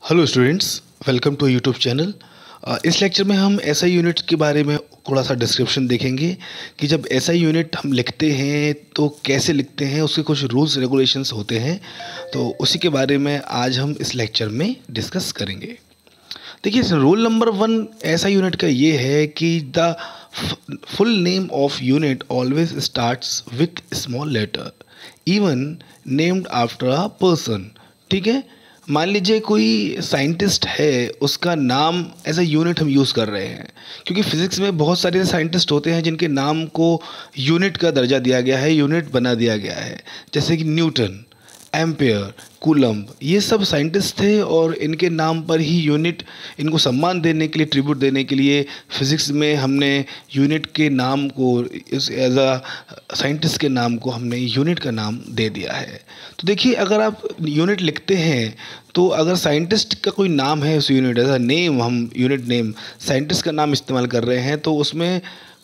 Hello students, welcome to YouTube channel. इस lecture में हम एसआई यूनिट के बारे में थोड़ा सा डिस्क्रिप्शन देखेंगे कि जब एसआई यूनिट हम लिखते हैं तो कैसे लिखते हैं, उसके कुछ रूल्स रेगुलेशंस होते हैं। तो उसी के बारे में आज हम इस लेक्चर में डिस्कस करेंगे। देखिए, रूल नंबर 1 एसआई यूनिट का ये है कि the full name of unit always starts with small letter even named after a person. ठीक है, मान लीजिए कोई साइंटिस्ट है, उसका नाम एज अ यूनिट हम यूज़ कर रहे हैं, क्योंकि फिज़िक्स में बहुत सारे साइंटिस्ट होते हैं जिनके नाम को यूनिट का दर्जा दिया गया है, यूनिट बना दिया गया है। जैसे कि न्यूटन, एम्पेयर, कूलम्ब, ये सब साइंटिस्ट थे और इनके नाम पर ही यूनिट, इनको सम्मान देने के लिए, ट्रिब्यूट देने के लिए फिज़िक्स में हमने यूनिट के नाम को, एज अ साइंटिस्ट के नाम को हमने यूनिट का नाम दे दिया है। तो देखिए, अगर आप यूनिट लिखते हैं तो अगर साइंटिस्ट का कोई नाम है, उस यूनिट एज अ नेम, हम यूनिट नेम साइंटिस्ट का नाम इस्तेमाल कर रहे हैं, तो उसमें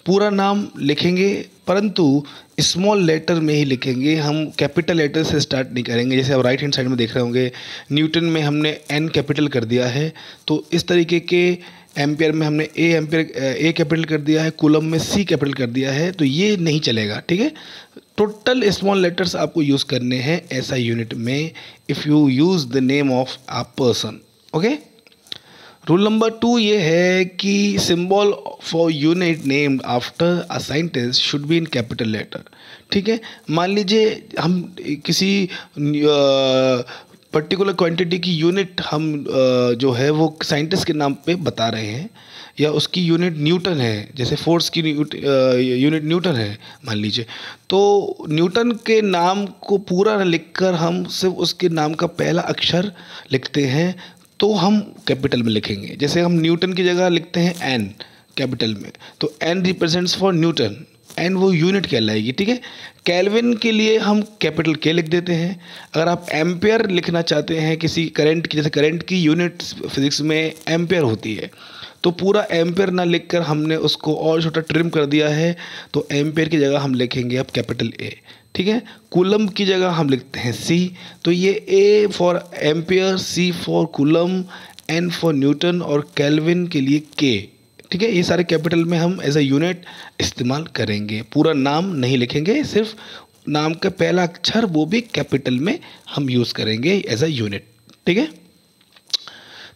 पूरा नाम लिखेंगे, परंतु स्मॉल लेटर में ही लिखेंगे। हम कैपिटल लेटर से स्टार्ट नहीं करेंगे। जैसे आप राइट हैंड साइड में देख रहे होंगे, न्यूटन में हमने एन कैपिटल कर दिया है, तो इस तरीके के एम्पियर में हमने ए कैपिटल कर दिया है, कूलम में सी कैपिटल कर दिया है, तो ये नहीं चलेगा। ठीक है, टोटल स्मॉल लेटर्स आपको यूज़ करने हैं ऐसा यूनिट में if you use the name of a person. Okay, rule number 2 no है कि symbol for unit named after a scientist should be in capital letter. ठीक है, मान लीजिए हम किसी पर्टिकुलर क्वांटिटी की यूनिट हम जो है वो साइंटिस्ट के नाम पे बता रहे हैं, या उसकी यूनिट न्यूटन है, जैसे फोर्स की यूनिट न्यूटन है मान लीजिए, तो न्यूटन के नाम को पूरा न लिखकर हम सिर्फ उसके नाम का पहला अक्षर लिखते हैं, तो हम कैपिटल में लिखेंगे। जैसे हम न्यूटन की जगह लिखते हैं एन कैपिटल में, तो N represents for newton, N वो यूनिट कहलाएगी। ठीक है, केल्विन के लिए हम कैपिटल के लिख देते हैं। अगर आप एम्पेयर लिखना चाहते हैं किसी करंट की, जैसे करंट की यूनिट फिजिक्स में एम्पेयर होती है, तो पूरा एम्पेयर ना लिखकर हमने उसको और छोटा ट्रिम कर दिया है, तो एम्पेयर की जगह हम लिखेंगे अब कैपिटल ए। ठीक है, कूलम की जगह हम लिखते हैं सी, तो ये A for ampere, C for coulomb, N for newton और केल्विन के लिए के। ठीक है, ये सारे कैपिटल में हम एज अ यूनिट इस्तेमाल करेंगे। पूरा नाम नहीं लिखेंगे, सिर्फ नाम का पहला अक्षर वो भी कैपिटल में हम यूज़ करेंगे एज अ यूनिट। ठीक है,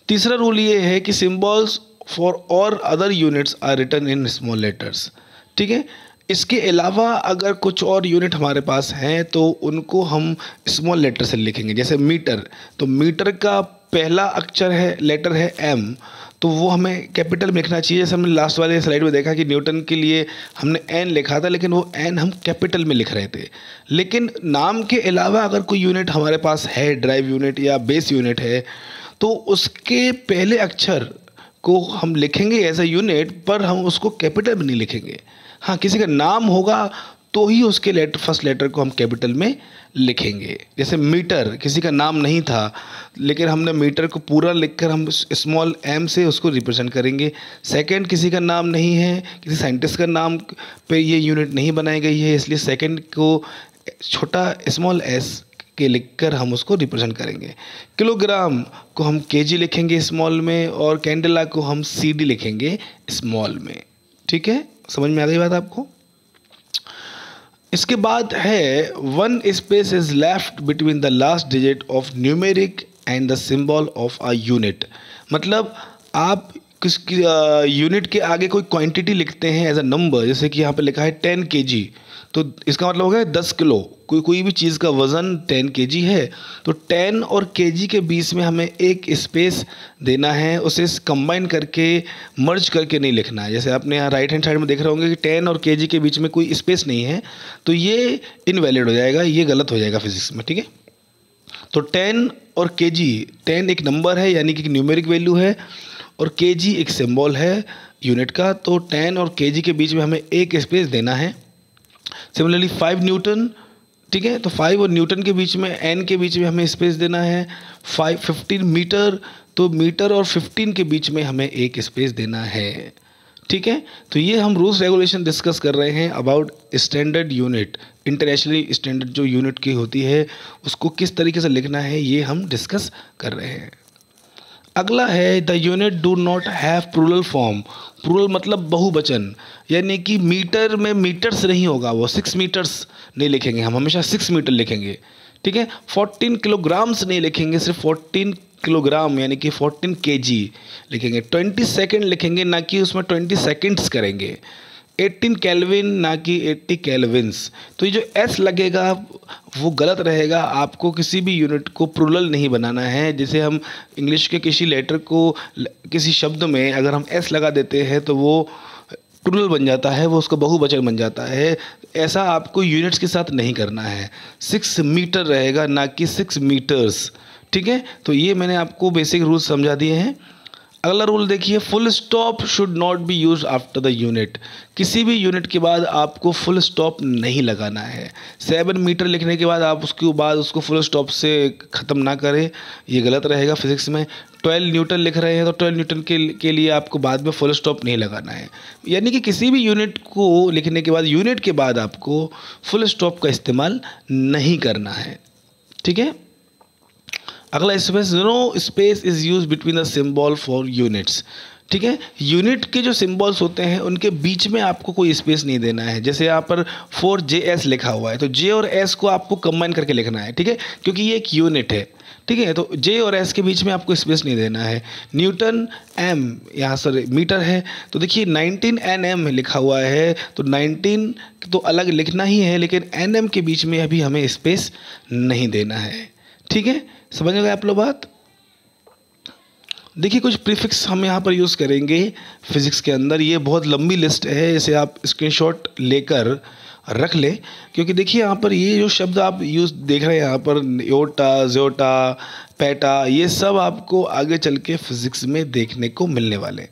तीसरा रूल ये है कि सिंबल्स फॉर और other units are written in small letters. ठीक है, इसके अलावा अगर कुछ और यूनिट हमारे पास हैं तो उनको हम स्मॉल लेटर से लिखेंगे। जैसे मीटर, तो मीटर का पहला अक्षर है, लेटर है एम, तो वो हमें कैपिटल में लिखना चाहिए। जैसे हमने लास्ट वाले स्लाइड में देखा कि न्यूटन के लिए हमने एन लिखा था, लेकिन वो एन हम कैपिटल में लिख रहे थे। लेकिन नाम के अलावा अगर कोई यूनिट हमारे पास है, ड्राइव यूनिट या बेस यूनिट है, तो उसके पहले अक्षर को हम लिखेंगे एज अ यूनिट, पर हम उसको कैपिटल में नहीं लिखेंगे। हाँ, किसी का नाम होगा तो ही उसके फर्स्ट लेटर को हम कैपिटल में लिखेंगे। जैसे मीटर, किसी का नाम नहीं था, लेकिन हमने मीटर को पूरा लिखकर हम स्मॉल एम से उसको रिप्रेजेंट करेंगे। सेकंड, किसी का नाम नहीं है, किसी साइंटिस्ट का नाम पे ये यूनिट नहीं बनाई गई है, इसलिए सेकंड को छोटा स्मॉल एस के लिखकर हम उसको रिप्रेजेंट करेंगे। किलोग्राम को हम केजी लिखेंगे स्मॉल में, और कैंडेला को हम सीडी लिखेंगे स्मॉल में। ठीक है, समझ में आ गई बात आपको? इसके बाद है 1 space is left between the last digit of numeric and the symbol of a unit. मतलब आप किसकी यूनिट के आगे कोई क्वांटिटी लिखते हैं एज अ नंबर, जैसे कि यहाँ पे लिखा है 10 kg, तो इसका मतलब हो गया 10 किलो। कोई भी चीज़ का वज़न 10 kg है, तो 10 और kg के बीच में हमें एक स्पेस देना है, उसे कंबाइन करके, मर्ज करके नहीं लिखना है। जैसे आपने यहाँ राइट हैंड साइड में देख रहे होंगे कि 10 और kg के बीच में कोई स्पेस नहीं है, तो ये इनवैलिड हो जाएगा, ये गलत हो जाएगा फिजिक्स में। ठीक है, तो 10 और kg, 10 एक नंबर है यानी कि न्यूमेरिक वैल्यू है, और kg एक सिंबल है यूनिट का, तो 10 और kg के बीच में हमें एक स्पेस देना है। सिमिलरली 5 न्यूटन, ठीक है, तो 5 और न्यूटन के बीच में, एन के बीच में हमें स्पेस देना है। 15 मीटर, तो मीटर और 15 के बीच में हमें एक स्पेस देना है। ठीक है, तो ये हम रूल्स रेगुलेशन डिस्कस कर रहे हैं about standard unit, internationally standard जो यूनिट की होती है उसको किस तरीके से लिखना है, ये हम डिस्कस कर रहे हैं। अगला है the unit do not have plural form. Plural मतलब बहुवचन, यानी कि मीटर में मीटर्स नहीं होगा, वो 6 मीटर्स नहीं लिखेंगे, हम हमेशा 6 मीटर लिखेंगे। ठीक है, 14 किलोग्राम्स नहीं लिखेंगे, सिर्फ 14 किलोग्राम यानी कि 14 केजी लिखेंगे। 20 सेकेंड लिखेंगे, ना कि उसमें 20 सेकेंड्स करेंगे। 18 केल्विन ना कि 80 केल्विन्स। तो ये जो एस लगेगा वो गलत रहेगा, आपको किसी भी यूनिट को प्लूरल नहीं बनाना है। जैसे हम इंग्लिश के किसी लेटर को किसी शब्द में अगर हम एस लगा देते हैं तो वो प्लूरल बन जाता है, वो उसका बहुवचन बन जाता है। ऐसा आपको यूनिट्स के साथ नहीं करना है। 6 मीटर रहेगा, ना कि 6 मीटर्स। ठीक है, तो ये मैंने आपको बेसिक रूल्स समझा दिए हैं। अगला रूल देखिए, full stop should not be use after the unit. किसी भी यूनिट के बाद आपको फुल स्टॉप नहीं लगाना है। 7 मीटर लिखने के बाद आप उसके बाद उसको फुल स्टॉप से ख़त्म ना करें, ये गलत रहेगा फिजिक्स में। 12 न्यूटन लिख रहे हैं तो 12 न्यूटन के लिए आपको बाद में फुल स्टॉप नहीं लगाना है। यानी कि किसी भी यूनिट को लिखने के बाद यूनिट के बाद आपको फुल स्टॉप का इस्तेमाल नहीं करना है। ठीक है, अगला space, no space is use between the symbol for units. ठीक है, यूनिट के जो सिंबल्स होते हैं उनके बीच में आपको कोई स्पेस नहीं देना है। जैसे यहाँ पर 4JS लिखा हुआ है तो J और S को आपको कंबाइन करके लिखना है। ठीक है, क्योंकि ये एक यूनिट है। ठीक है, तो J और S के बीच में आपको स्पेस नहीं देना है। न्यूटन M, यहाँ सर मीटर है तो देखिए 19 NM लिखा हुआ है तो 19 तो अलग लिखना ही है, लेकिन NM के बीच में अभी हमें स्पेस नहीं देना है। ठीक है, समझ गए आप लोग बात। देखिए कुछ प्रीफिक्स हम यहाँ पर यूज़ करेंगे फिजिक्स के अंदर। ये बहुत लंबी लिस्ट है, इसे आप स्क्रीनशॉट लेकर रख लें, क्योंकि देखिए यहाँ पर ये जो शब्द आप यूज़ देख रहे हैं यहाँ पर, योटा, ज़ोटा, पेटा, ये सब आपको आगे चल के फिजिक्स में देखने को मिलने वाले हैं।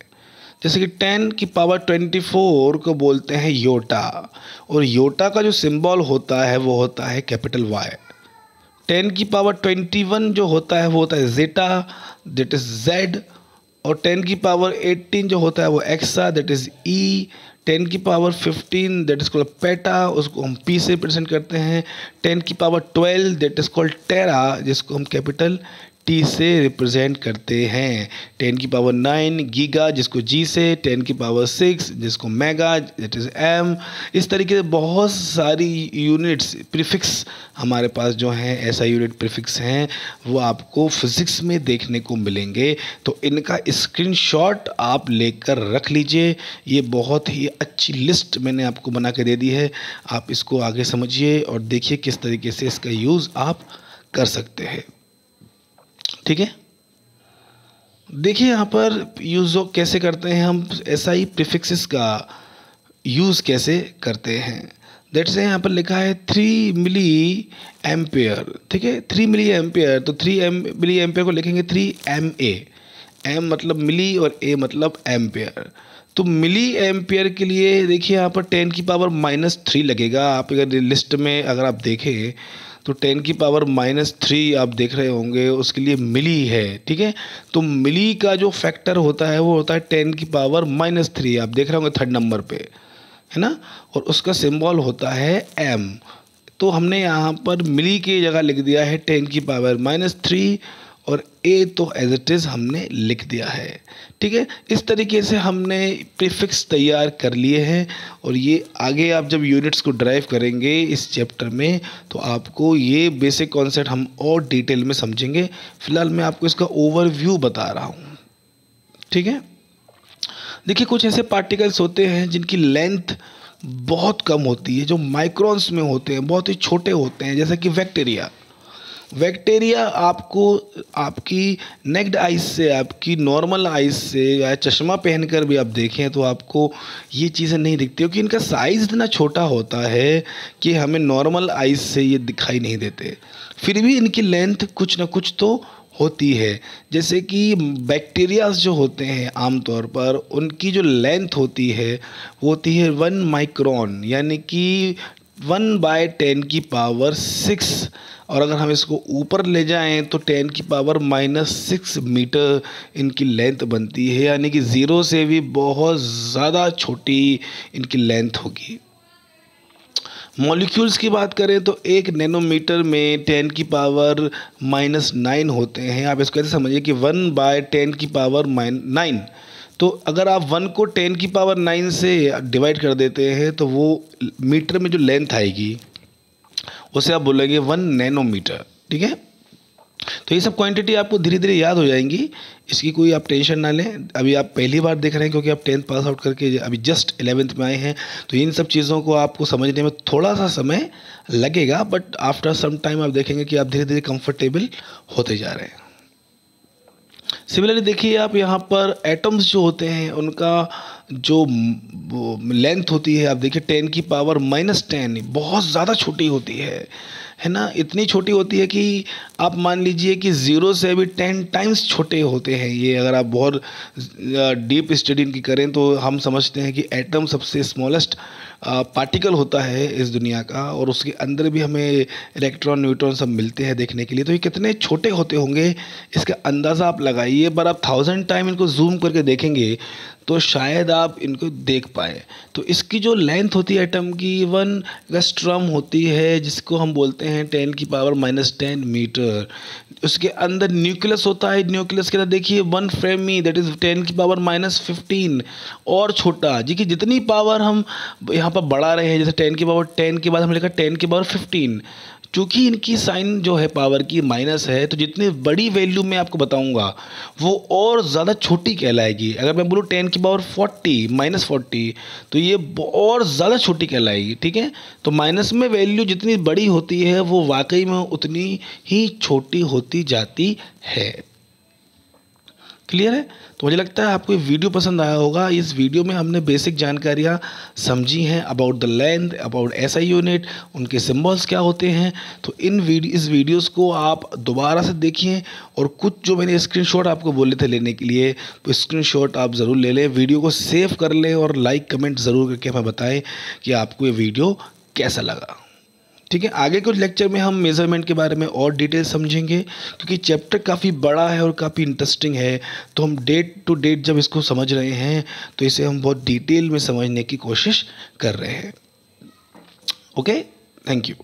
जैसे कि 10 की पावर 24 को बोलते हैं योटा, और योटा का जो सिंबल होता है वो होता है कैपिटल Y। 10 की पावर 21 जो होता है वो होता है जेटा, दैट इज़ Z। और 10 की पावर 18 जो होता है वो एक्सा, दैट इज़ E। 10 की power 15 that is called PETA, उसको हम P से रिप्रेजेंट करते हैं। 10 की पावर 12 दैट इज़ कॉल्ड टेरा, जिसको हम कैपिटल T से रिप्रेजेंट करते हैं। 10 की पावर 9 गीगा, जिसको G से। 10 की पावर 6 जिसको मेगा, दैट इज़ M। इस तरीके से बहुत सारी यूनिट्स प्रीफिक्स हमारे पास जो हैं, ऐसा यूनिट प्रीफिक्स हैं, वो आपको फिज़िक्स में देखने को मिलेंगे। तो इनका स्क्रीनशॉट आप लेकर रख लीजिए। ये बहुत ही अच्छी लिस्ट मैंने आपको बना के दे दी है, आप इसको आगे समझिए और देखिए किस तरीके से इसका यूज़ आप कर सकते हैं। ठीक है, देखिए यहाँ पर यूज़ कैसे करते हैं हम, ऐसा ही प्रीफिक्सेस का यूज़ कैसे करते हैं। दैट से यहाँ पर लिखा है 3 मिली एम्पेयर। ठीक है, 3 मिली एम्पेयर, तो 3 मिली एम्पेयर को लिखेंगे 3 MA। M मतलब मिली और A मतलब एम्पेयर। तो मिली एम्पेयर के लिए देखिए यहाँ पर 10 की पावर -3 लगेगा। आप अगर लिस्ट में अगर आप देखें तो 10 की पावर -3 आप देख रहे होंगे, उसके लिए मिली है। ठीक है, तो मिली का जो फैक्टर होता है वो होता है 10 की पावर -3, आप देख रहे होंगे 3rd नंबर पे, है ना, और उसका सिंबल होता है M। तो हमने यहाँ पर मिली की जगह लिख दिया है 10 की पावर -3 और A तो एज इट इज़ हमने लिख दिया है। ठीक है, इस तरीके से हमने प्रीफिक्स तैयार कर लिए हैं, और ये आगे आप जब यूनिट्स को ड्राइव करेंगे इस चैप्टर में तो आपको ये बेसिक कॉन्सेप्ट हम और डिटेल में समझेंगे। फिलहाल मैं आपको इसका ओवरव्यू बता रहा हूँ। ठीक है, देखिए कुछ ऐसे पार्टिकल्स होते हैं जिनकी लेंथ बहुत कम होती है, जो माइक्रोन्स में होते हैं, बहुत ही छोटे होते हैं, जैसे कि बैक्टीरिया। बैक्टीरिया आपको आपकी नेक्ड आइज से, आपकी नॉर्मल आइज से या चश्मा पहनकर भी आप देखें तो आपको ये चीज़ें नहीं दिखती, क्योंकि इनका साइज़ इतना छोटा होता है कि हमें नॉर्मल आइज से ये दिखाई नहीं देते। फिर भी इनकी लेंथ कुछ ना कुछ तो होती है। जैसे कि बैक्टीरियाज जो होते हैं आमतौर पर उनकी जो लेंथ होती है वो होती है 1 माइक्रोन, यानी कि 1/10 की पावर 6। और अगर हम इसको ऊपर ले जाएं तो 10 की पावर -6 मीटर इनकी लेंथ बनती है, यानी कि 0 से भी बहुत ज़्यादा छोटी इनकी लेंथ होगी। मॉलिक्यूल्स की बात करें तो 1 नैनोमीटर में 10⁻⁹ होते हैं। आप इसको ऐसे समझिए कि 1/10⁻⁹। तो अगर आप 1 को 10⁻⁹ से डिवाइड कर देते हैं तो वो मीटर में जो लेंथ आएगी उसे आप बोलेंगे 1 नैनोमीटर। ठीक है, तो ये सब क्वांटिटी आपको धीरे धीरे याद हो जाएंगी, इसकी कोई आप टेंशन ना लें। अभी आप पहली बार देख रहे हैं क्योंकि आप 10th पास आउट करके अभी जस्ट 11th में आए हैं, तो इन सब चीज़ों को आपको समझने में थोड़ा सा समय लगेगा, बट आफ्टर सम टाइम आप देखेंगे कि आप धीरे धीरे कंफर्टेबल होते जा रहे हैं। सिमिलरली देखिए आप यहाँ पर एटम्स जो होते हैं उनका जो लेंथ होती है, आप देखिए 10⁻⁻10 बहुत ज़्यादा छोटी होती है ना। इतनी छोटी होती है कि आप मान लीजिए कि 0 से भी 10 टाइम्स छोटे होते हैं ये। अगर आप बहुत डीप स्टडी इनकी करें तो हम समझते हैं कि एटम सबसे स्मॉलेस्ट पार्टिकल होता है इस दुनिया का, और उसके अंदर भी हमें इलेक्ट्रॉन न्यूट्रॉन सब मिलते हैं देखने के लिए। तो ये कितने छोटे होते होंगे इसका अंदाज़ा आप लगाइए, पर आप 1000 टाइम इनको जूम करके देखेंगे तो शायद आप इनको देख पाए। तो इसकी जो लेंथ होती है एटम की 1 एंगस्ट्रॉम होती है, जिसको हम बोलते हैं 10⁻⁻10 मीटर। उसके अंदर न्यूक्लियस होता है, न्यूक्लियस के अंदर देखिए 1 फेमी दैट इज़ 10⁻⁻15 और छोटा जी कि जितनी पावर हम यहाँ पर बढ़ा रहे हैं, जैसे 10⁻10 के बाद हम लिखा 10⁻15, चूँकि इनकी साइन जो है पावर की माइनस है, तो जितनी बड़ी वैल्यू मैं आपको बताऊंगा वो और ज़्यादा छोटी कहलाएगी। अगर मैं बोलूँ 10⁻40 -40 तो ये और ज़्यादा छोटी कहलाएगी। ठीक है, तो माइनस में वैल्यू जितनी बड़ी होती है वो वाकई में उतनी ही छोटी होती जाती है। क्लियर है? तो मुझे लगता है आपको ये वीडियो पसंद आया होगा। इस वीडियो में हमने बेसिक जानकारियाँ समझी हैं about the length, about SI unit, उनके सिंबल्स क्या होते हैं। तो इस वीडियोस को आप दोबारा से देखिए, और कुछ जो मैंने स्क्रीनशॉट आपको बोले थे लेने के लिए, तो स्क्रीनशॉट आप ज़रूर ले लें, वीडियो को सेव कर लें और लाइक कमेंट ज़रूर करके हमें बताएं कि आपको ये वीडियो कैसा लगा। ठीक है, आगे कुछ लेक्चर में हम मेज़रमेंट के बारे में और डिटेल समझेंगे, क्योंकि चैप्टर काफ़ी बड़ा है और काफ़ी इंटरेस्टिंग है। तो हम डेट टू डेट जब इसको समझ रहे हैं तो इसे हम बहुत डिटेल में समझने की कोशिश कर रहे हैं। Okay, thank you.